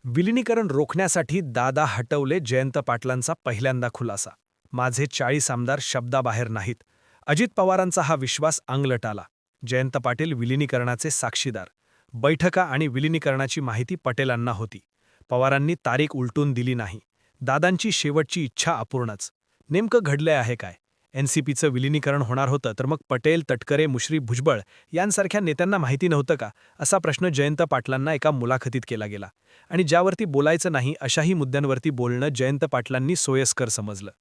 विलिनीकरण रोखण्यासाठी दादा हटवले जयंत पाटलांचा पहिल्यांदा खुलासा. माझे 40 आमदार शब्दाबाहेर नाहीत. अजित पवारांचा हा विश्वास अंगलट आला. जयंत पाटील विलिनीकरणाचे साक्षीदार. बैठका आणि विलिनीकरणाची माहिती पटेलांना होती. पवारांनी तारीख उलटून दिली नाही. दादांची शेवटची इच्छा अपूर्णच. नेमकं घडले आहे काय? एनसीपीचं विलिनीकरण होणार होतं तर मग पटेल, तटकरे, मुश्रीफ, भुजबळ यांसारख्या नेत्यांना माहिती नव्हतं का, असा प्रश्न जयंत पाटलांना एका मुलाखतीत केला गेला. आणि ज्यावरती बोलायचं नाही अशाही मुद्द्यांवरती बोलणं जयंत पाटलांनी सोयस्कर समजलं.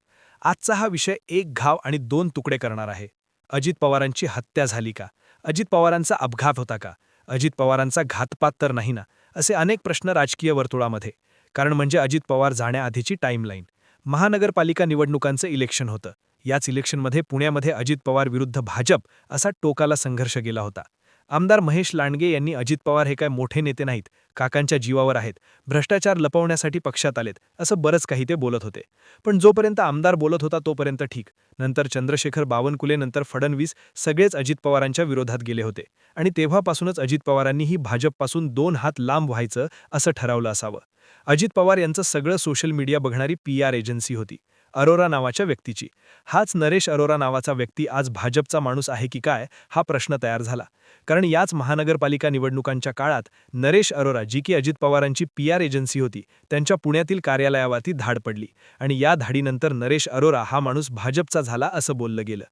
आजचा हा विषय एक घाव आणि दोन तुकडे करणार आहे. अजित पवारांची हत्या झाली का? अजित पवारांचा अपघात होता का? अजित पवारांचा घातपात तर नाही ना? असे अनेक प्रश्न राजकीय वर्तुळामध्ये. कारण म्हणजे अजित पवार जाण्याआधीची टाईमलाईन. महानगरपालिका निवडणुकांचं इलेक्शन होतं. याच इलेक्शनमध्ये पुण्यामध्ये अजित पवार विरुद्ध भाजप असा टोकाला संघर्ष गेला होता. आमदार महेश लांडगे यांनी अजित पवार हे काय मोठे नेते नाहीत, काकांच्या जीवावर आहेत, भ्रष्टाचार लपवण्यासाठी पक्षात आलेत, असं बरंच काही ते बोलत होते. पण जोपर्यंत आमदार बोलत होता तोपर्यंत ठीक. नंतर चंद्रशेखर बावनकुळे, नंतर फडणवीस सगळेच अजित पवारांच्या विरोधात गेले होते. आणि तेव्हापासूनच अजित पवारांनीही भाजपपासून 2 हात लांब व्हायचं असं ठरवलं असावं. अजित पवार यांचं सगळं सोशल मीडिया बघणारी PR एजन्सी होती, अरोरा नावाच्या व्यक्तीची. हाच नरेश अरोरा नावाचा व्यक्ती आज भाजपचा माणूस आहे की काय, हा प्रश्न तयार झाला. कारण याच महानगरपालिका निवडणुकांच्या काळात नरेश अरोरा, जी की अजित पवारांची PR एजन्सी होती, त्यांच्या पुण्यातील कार्यालयावरती धाड पडली. आणि या धाडीनंतर नरेश अरोरा हा माणूस भाजपचा झाला असं बोललं गेलं.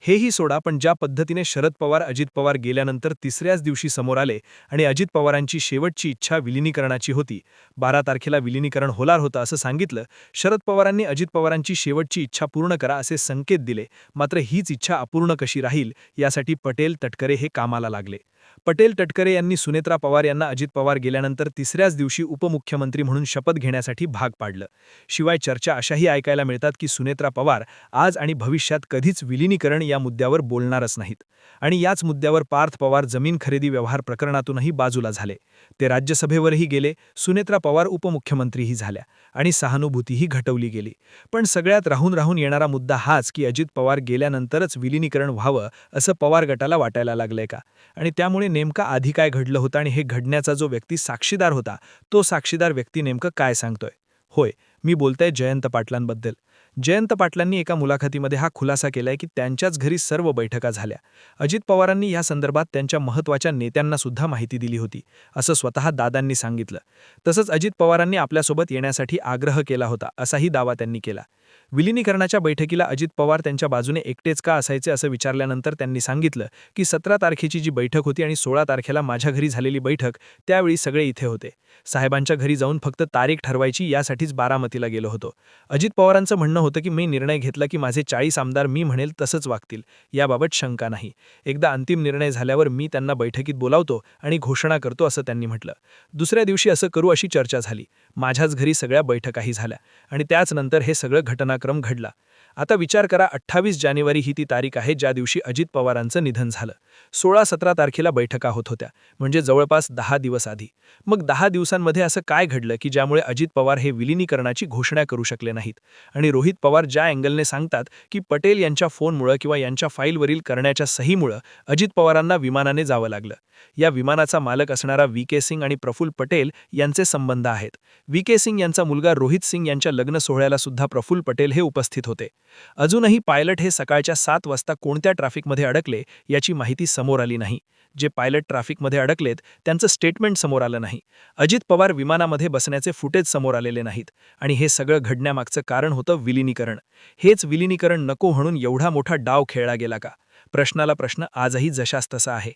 हेही सोडा, पण ज्या पद्धतीने शरद पवार अजित पवार गेल्यानंतर तिसऱ्याच दिवशी समोर आले आणि अजित पवारांची शेवटची इच्छा विलिनीकरणाची होती, 12 तारखेला विलिनीकरण होणार होतं असं सांगितलं. शरद पवारांनी अजित पवारांची शेवटची इच्छा पूर्ण करा असे संकेत दिले. मात्र हीच इच्छा अपूर्ण कशी राहील यासाठी पटेल, तटकरे हे कामाला लागले. पटेल, तटकरे यांनी सुनेत्रा पवार यांना अजित पवार गेल्यानंतर तिसऱ्याच दिवशी उपमुख्यमंत्री म्हणून शपथ घेण्यासाठी भाग पाडलं. शिवाय चर्चा अशाही ऐकायला मिळतात की सुनेत्रा पवार आज आणि भविष्यात कधीच विलिनीकरण या मुद्द्यावर बोलणारच नाहीत. आणि याच मुद्द्यावर पार्थ पवार जमीन खरेदी व्यवहार प्रकरणातूनही बाजूला झाले. ते राज्यसभेवरही गेले, सुनेत्रा पवार उपमुख्यमंत्रीही झाल्या आणि सहानुभूतीही घटवली गेली. पण सगळ्यात राहून राहून येणारा मुद्दा हाच की अजित पवार गेल्यानंतरच विलिनीकरण व्हावं असं पवार गटाला वाटायला लागलंय का? आणि त्यामुळे नेमका आधी काय घडलं होतं आणि हे घडण्याचा जो व्यक्ती साक्षीदार होता, तो साक्षीदार व्यक्ती नेमकं काय सांगतोय? होय, मी बोलतोय जयंत पाटलांबद्दल. जयंत पाटलांनी एका मुलाखतीमध्ये हा खुलासा केलाय की त्यांच्याच घरी सर्व बैठका झाल्या. अजित पवारांनी या संदर्भात त्यांच्या महत्त्वाच्या नेत्यांना सुद्धा माहिती दिली होती, असं स्वतः दादांनी सांगितलं. तसंच अजित पवारांनी आपल्यासोबत येण्यासाठी आग्रह केला होता, असाही दावा त्यांनी केला. विलिनीकरणाच्या बैठकीला अजित पवार त्यांच्या बाजूने एकटेच का असायचे असं विचारल्यानंतर त्यांनी सांगितलं की 17 तारखेची जी बैठक होती आणि 16 तारखेला माझ्या घरी झालेली बैठक, त्यावेळी सगळे इथे होते. साहेबांच्या घरी जाऊन फक्त तारीख ठरवायची यासाठीच बारामतीला गेलो होतो. अजित पवारांचं म्हणणं होतं की मी निर्णय घेतला की माझे 40 आमदार मी म्हणेल तसंच वागतील, याबाबत शंका नाही. एकदा अंतिम निर्णय झाल्यावर मी त्यांना बैठकीत बोलावतो आणि घोषणा करतो असं त्यांनी म्हटलं. दुसऱ्या दिवशी असं करू अशी चर्चा झाली. माझ्याच घरी सगळ्या बैठकाही झाल्या आणि त्याच नंतर हे सगळं घटनाक्रम घडला. आता विचार करा, 28 जानेवारी ही ती तारीख आहे ज्या दिवशी अजित पवारांचं निधन झालं. 16-17 तारखेला बैठका होत होत्या, म्हणजे जवळपास 10 दिवस आधी. मग 10 दिवसांमध्ये असं काय घडलं की ज्यामुळे अजित पवार हे विलिनीकरणाची घोषणा करू शकले नाहीत? आणि रोहित पवार ज्या अँगलने सांगतात की पटेल यांच्या फोनमुळं किंवा यांच्या फाईलवरील करण्याच्या सहीमुळं अजित पवारांना विमानाने जावं लागलं. या विमानाचा मालक असणारा VK सिंग आणि प्रफुल्ल पटेल यांचे संबंध आहेत. VK सिंग यांचा मुलगा रोहित सिंग यांच्या लग्न सोहळ्याला सुद्धा प्रफुल्ल पटेल हे उपस्थित होते. अजूनही पायलट हे सकाळच्या 7 वाजता कोणत्या ट्रॅफिकमध्ये अडकले याची माहिती समोर आली नाही. जे पायलट ट्रॅफिकमध्ये अडकलेत त्यांचं स्टेटमेंट समोर आलं नाही. अजित पवार विमानामध्ये बसण्याचे फुटेज समोर आलेले नाहीत. आणि हे सगळं घडण्यामागचं कारण होतं विलिनीकरण. हेच विलिनीकरण नको म्हणून एवढा मोठा डाव खेळला गेला का? प्रश्नाला प्रश्न आजही जशास तसा आहे.